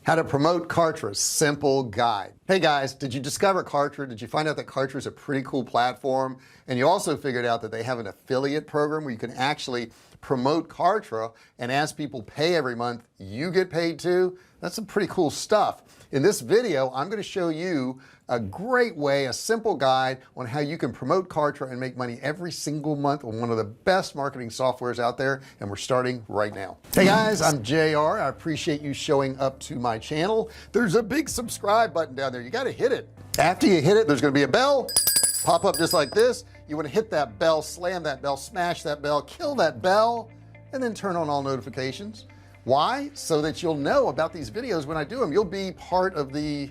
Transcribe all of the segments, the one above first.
How to promote Kartra, simple guide. Hey guys, did you discover Kartra? Did you find out that Kartra is a pretty cool platform? And you also figured out that they have an affiliate program where you can actually promote Kartra, and as people pay every month, you get paid too. That's some pretty cool stuff. In this video, I'm going to show you a great way, a simple guide on how you can promote Kartra and make money every single month on one of the best marketing softwares out there. And we're starting right now. Hey guys, I'm JR. I appreciate you showing up to my channel. There's a big subscribe button down there. You got to hit it. After you hit it, there's going to be a bell pop up just like this. You want to hit that bell, slam that bell, smash that bell, kill that bell, and then turn on all notifications. Why? So that you'll know about these videos when I do them. You'll be part of the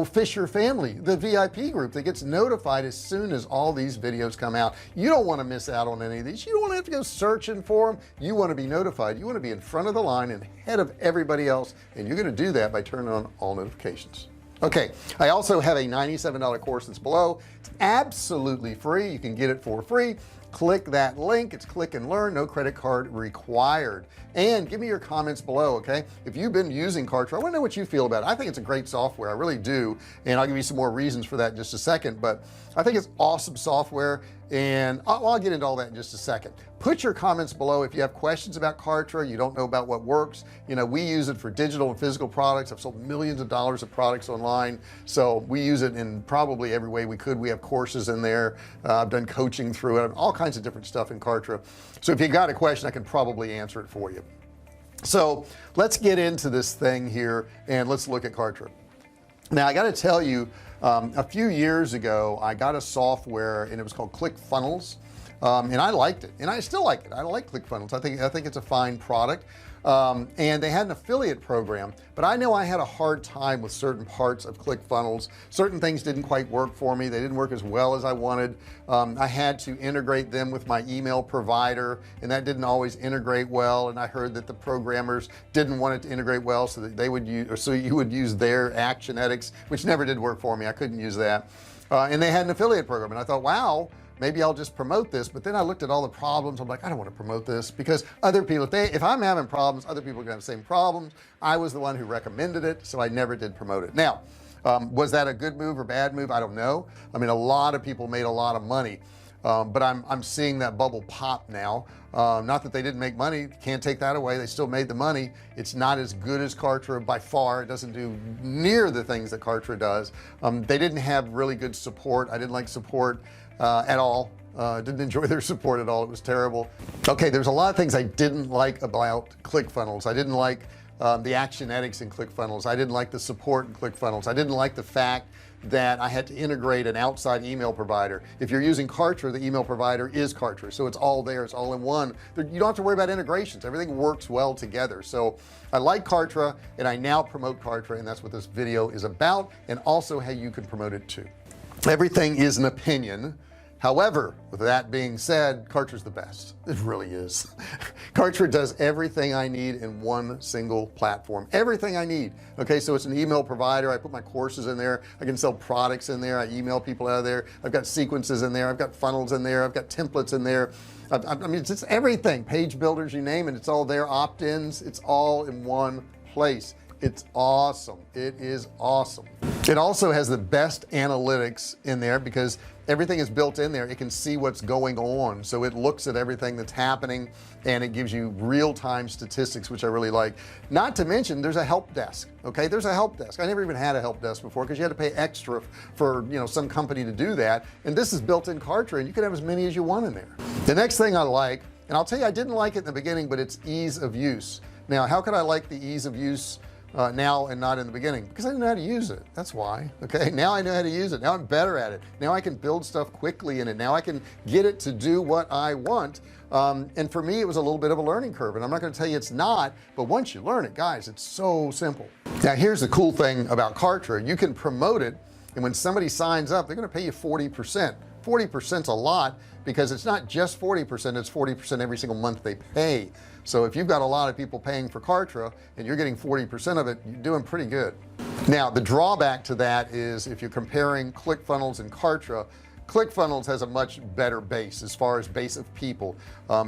Fisher family, the VIP group that gets notified as soon as all these videos come out. You don't want to miss out on any of these. You don't want to have to go searching for them. You want to be notified. You want to be in front of the line and ahead of everybody else, and you're going to do that by turning on all notifications. Okay, I also have a $97 course that's below. It's absolutely free. You can get it for free. Click that link. It's click and learn, no credit card required. And give me your comments below. Okay, if you've been using Kartra, I want to know what you feel about it. I think it's a great software. I really do, and I'll give you some more reasons for that in just a second, but I think it's awesome software, and I'll get into all that in just a second. Put your comments below if you have questions about Kartra, you don't know about what works. You know, we use it for digital and physical products. I've sold millions of dollars of products online, so we use it in probably every way we could. We have courses in there. I've done coaching through it, all kinds of different stuff in Kartra. So if you got a question, I can probably answer it for you. So let's get into this thing here and let's look at Kartra. Now I got to tell you, a few years ago I got a software and it was called ClickFunnels, and I liked it, and I still like it. I like ClickFunnels. I think it's a fine product, and they had an affiliate program, but I know I had a hard time with certain parts of ClickFunnels. Certain things didn't quite work for me. They didn't work as well as I wanted. I had to integrate them with my email provider, and that didn't always integrate well, and I heard that the programmers didn't want it to integrate well, so that they would use, or so you would use their Actionetics, which never did work for me. I couldn't use that, and they had an affiliate program, and I thought, wow, maybe I'll just promote this. But then I looked at all the problems. I'm like, I don't want to promote this because other people, if I'm having problems, other people are gonna have the same problems. I was the one who recommended it, so I never did promote it. Now, was that a good move or bad move? I don't know. I mean, a lot of people made a lot of money, but I'm seeing that bubble pop now. Not that they didn't make money, can't take that away. They still made the money. It's not as good as Kartra by far. It doesn't do near the things that Kartra does. They didn't have really good support. I didn't like support at all. Didn't enjoy their support at all. It was terrible. Okay, there's a lot of things I didn't like about ClickFunnels. I didn't like the Actionetics in ClickFunnels. I didn't like the support in ClickFunnels. I didn't like the fact that I had to integrate an outside email provider. If you're using Kartra, the email provider is Kartra, so it's all there, it's all in one. You don't have to worry about integrations. Everything works well together. So I like Kartra, and I now promote Kartra, and that's what this video is about, and also how you can promote it too. Everything is an opinion. However, with that being said, Kartra's the best. It really is. Kartra does everything I need in one single platform. Everything I need. Okay, so it's an email provider. I put my courses in there. I can sell products in there. I email people out of there. I've got sequences in there. I've got funnels in there. I've got templates in there. I mean, it's just everything. Page builders, you name it. It's all there. Opt-ins. It's all in one place. It's awesome. It is awesome. It also has the best analytics in there because everything is built in there. It can see what's going on, so it looks at everything that's happening, and it gives you real-time statistics, which I really like. Not to mention there's a help desk. Okay, there's a help desk. I never even had a help desk before because you had to pay extra for, you know, some company to do that, and this is built in Kartra, and you can have as many as you want in there. The next thing I like, and I'll tell you, I didn't like it in the beginning, but it's ease of use. Now, how could I like the ease of use now and not in the beginning? Because I didn't know how to use it. That's why. Okay, now I know how to use it. Now I'm better at it. Now I can build stuff quickly in it. Now I can get it to do what I want, and for me it was a little bit of a learning curve, and I'm not going to tell you it's not, but once you learn it, guys, it's so simple. Now here's the cool thing about Kartra. You can promote it, and when somebody signs up, they're going to pay you 40%. 40% is a lot because it's not just 40%, it's 40% every single month they pay. So if you've got a lot of people paying for Kartra and you're getting 40% of it, you're doing pretty good. Now the drawback to that is if you're comparing ClickFunnels and Kartra, ClickFunnels has a much better base as far as base of people.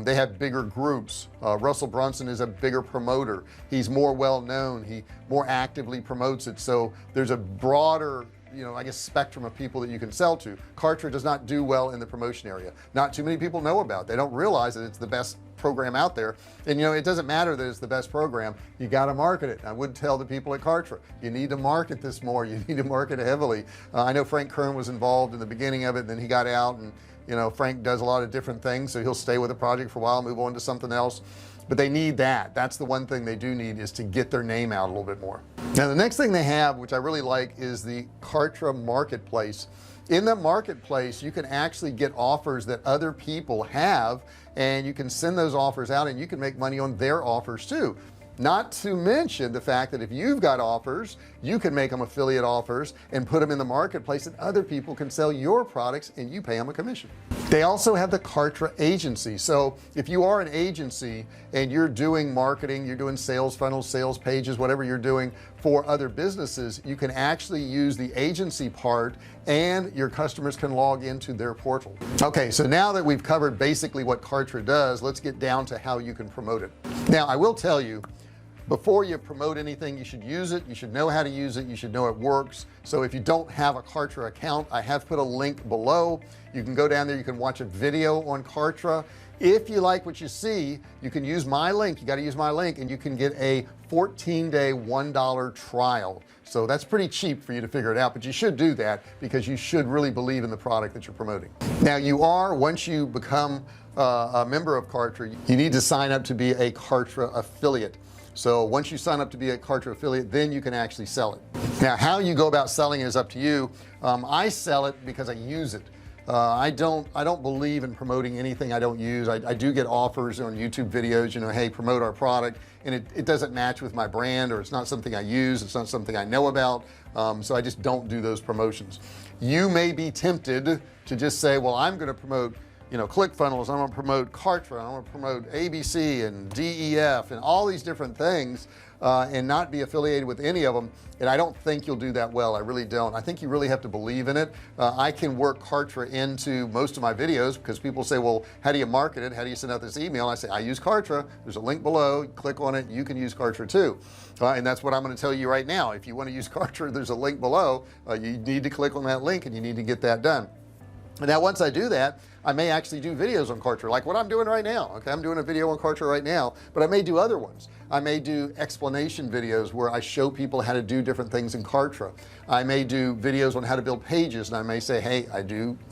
They have bigger groups. Russell Brunson is a bigger promoter. He's more well known. He more actively promotes it. So there's a broader, I guess, spectrum of people that you can sell to. Kartra does not do well in the promotion area. Not too many people know about it. They don't realize that it's the best program out there. And it doesn't matter that it's the best program. You got to market it. I would tell the people at Kartra, you need to market this more. You need to market it heavily. I know Frank Kern was involved in the beginning of it, and then he got out, and Frank does a lot of different things, so he'll stay with the project for a while, move on to something else. But they need that's the one thing they do need, is to get their name out a little bit more. Now the next thing they have, which I really like, is the Kartra marketplace. In the marketplace you can actually get offers that other people have, and you can send those offers out, and you can make money on their offers too. Not to mention the fact that if you've got offers, you can make them affiliate offers and put them in the marketplace, and other people can sell your products and you pay them a commission. They also have the Kartra agency. So if you are an agency and you're doing marketing, you're doing sales funnels, sales pages, whatever you're doing for other businesses, you can actually use the agency part, and your customers can log into their portal. Okay, so now that we've covered basically what Kartra does, let's get down to how you can promote it. Now I will tell you, before you promote anything, you should use it. You should know how to use it. You should know it works. So if you don't have a Kartra account, I have put a link below. You can go down there, you can watch a video on Kartra. If you like what you see, you can use my link. You got to use my link, and you can get a 14-day $1 trial. So that's pretty cheap for you to figure it out, but you should do that because you should really believe in the product that you're promoting. Now once you become a member of Kartra, you need to sign up to be a Kartra affiliate. So once you sign up to be a Kartra affiliate, then you can actually sell it. Now how you go about selling it is up to you. I sell it because I use it. I don't believe in promoting anything I don't use. I do get offers on YouTube videos, hey, promote our product, and it doesn't match with my brand, or it's not something I use, it's not something I know about. So I just don't do those promotions. You may be tempted to just say, well, I'm going to promote ClickFunnels, I'm going to promote Kartra, I'm going to promote ABC and DEF and all these different things, and not be affiliated with any of them. And I don't think you'll do that well. I really don't. I think you really have to believe in it. I can work Kartra into most of my videos, because people say, well, how do you market it? How do you send out this email? I say, I use Kartra. There's a link below. Click on it. You can use Kartra too. And that's what I'm going to tell you right now. If you want to use Kartra, there's a link below. You need to click on that link, and you need to get that done. And now once I do that, I may actually do videos on Kartra, like what I'm doing right now. Okay, I'm doing a video on Kartra right now, but I may do other ones. I may do explanation videos where I show people how to do different things in Kartra. I may do videos on how to build pages, and I may say, hey, I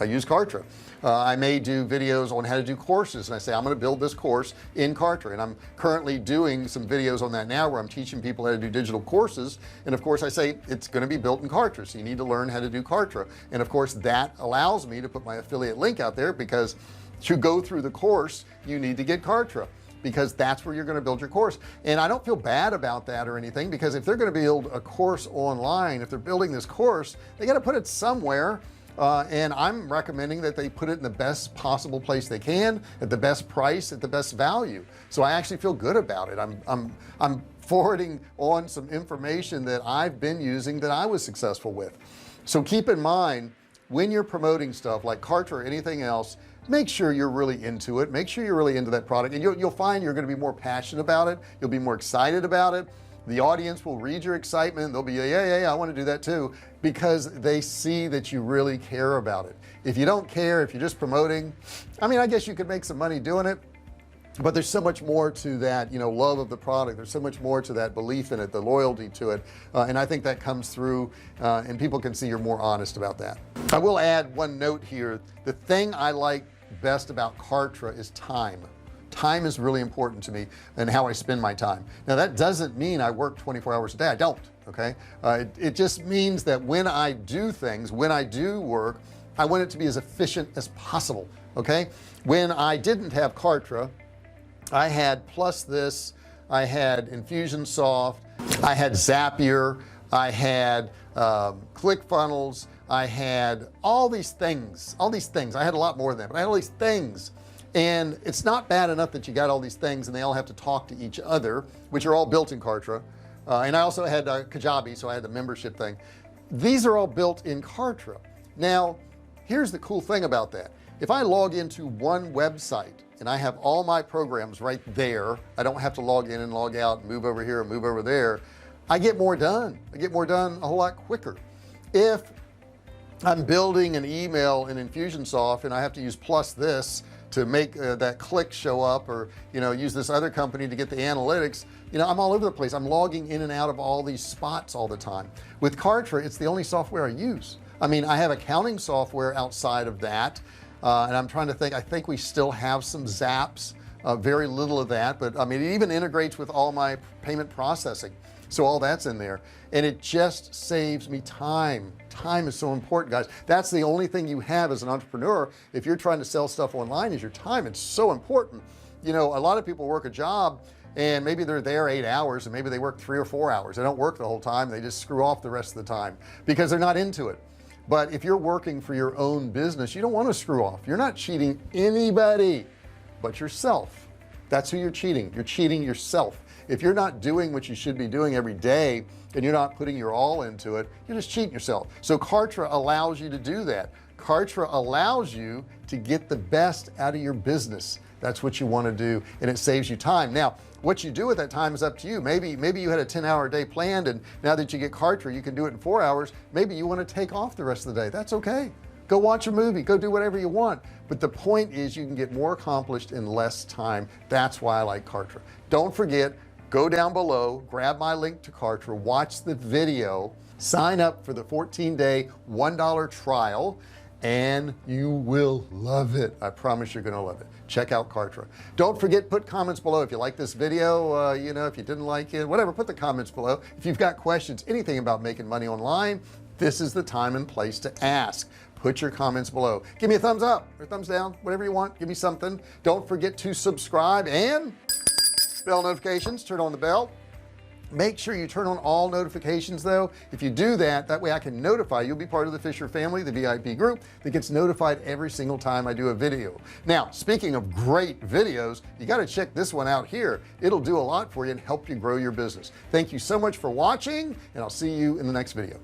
use Kartra. I may do videos on how to do courses, and I say, I'm going to build this course in Kartra. And I'm currently doing some videos on that now, where I'm teaching people how to do digital courses. And of course I say it's going to be built in Kartra, so you need to learn how to do Kartra. And of course that allows me to put my affiliate link out there, because to go through the course you need to get Kartra, because that's where you're going to build your course. And I don't feel bad about that or anything, because if they're going to build a course online, if they're building this course, they got to put it somewhere. And I'm recommending that they put it in the best possible place they can, at the best price, at the best value. So I actually feel good about it. I'm forwarding on some information that I've been using that I was successful with. So keep in mind, when you're promoting stuff like Kartra or anything else, make sure you're really into it. Make sure you're really into that product, and you'll find you're going to be more passionate about it. You'll be more excited about it. The audience will read your excitement. They'll be, yeah, I want to do that too, because they see that you really care about it. If you don't care, if you're just promoting, I guess you could make some money doing it, but there's so much more to that, love of the product. There's so much more to that belief in it, the loyalty to it. And I think that comes through, and people can see you're more honest about that. I will add one note here. The thing I like best about Kartra is time. Time is really important to me, and how I spend my time. Now that doesn't mean I work 24 hours a day. I don't. Okay. It just means that when I do things, when I do work, I want it to be as efficient as possible. Okay. When I didn't have Kartra, I had Plus This, I had Infusionsoft, I had Zapier, I had ClickFunnels, I had all these things. I had a lot more than that, but I had all these things. And it's not bad enough that you got all these things and they all have to talk to each other, which are all built in Kartra. And I also had Kajabi, so I had the membership thing. These are all built in Kartra. Now here's the cool thing about that. If I log into one website and I have all my programs right there, I don't have to log in and log out and move over here and move over there. I get more done. I get more done a whole lot quicker. If I'm building an email in Infusionsoft and I have to use plus this to make that click show up, or use this other company to get the analytics, I'm all over the place. I'm logging in and out of all these spots all the time. With Kartra, it's the only software I use. I mean, I have accounting software outside of that, and I'm trying to think. I think we still have some Zaps, very little of that, but I mean, it even integrates with all my payment processing, so all that's in there, and it just saves me time. Time is so important, guys. That's the only thing you have as an entrepreneur. If you're trying to sell stuff online, is your time. It's so important. A lot of people work a job and maybe they're there 8 hours and maybe they work 3 or 4 hours. They don't work the whole time. They just screw off the rest of the time because they're not into it. But if you're working for your own business, you don't want to screw off. You're not cheating anybody but yourself. That's who you're cheating. You're cheating yourself. If you're not doing what you should be doing every day and you're not putting your all into it, you're just cheating yourself. So Kartra allows you to do that. Kartra allows you to get the best out of your business. That's what you want to do, and it saves you time. Now what you do at that time is up to you. Maybe you had a 10-hour day planned, and now that you get Kartra, you can do it in 4 hours. Maybe you want to take off the rest of the day. That's okay. Go watch a movie, go do whatever you want. But the point is you can get more accomplished in less time. That's why I like Kartra. Don't forget, go down below, grab my link to Kartra, watch the video, sign up for the 14-day $1 trial, and you will love it. I promise you're gonna love it. Check out Kartra. Don't forget, put comments below if you like this video, if you didn't like it, whatever, put the comments below. If you've got questions, anything about making money online, this is the time and place to ask. Put your comments below. Give me a thumbs up or thumbs down, whatever you want. Give me something. Don't forget to subscribe and bell notifications. Turn on the bell. Make sure you turn on all notifications though. If you do that, that way I can notify you. You'll be part of the Fisher family, the VIP group that gets notified every single time I do a video. Now, speaking of great videos, you got to check this one out here. It'll do a lot for you and help you grow your business. Thank you so much for watching, and I'll see you in the next video.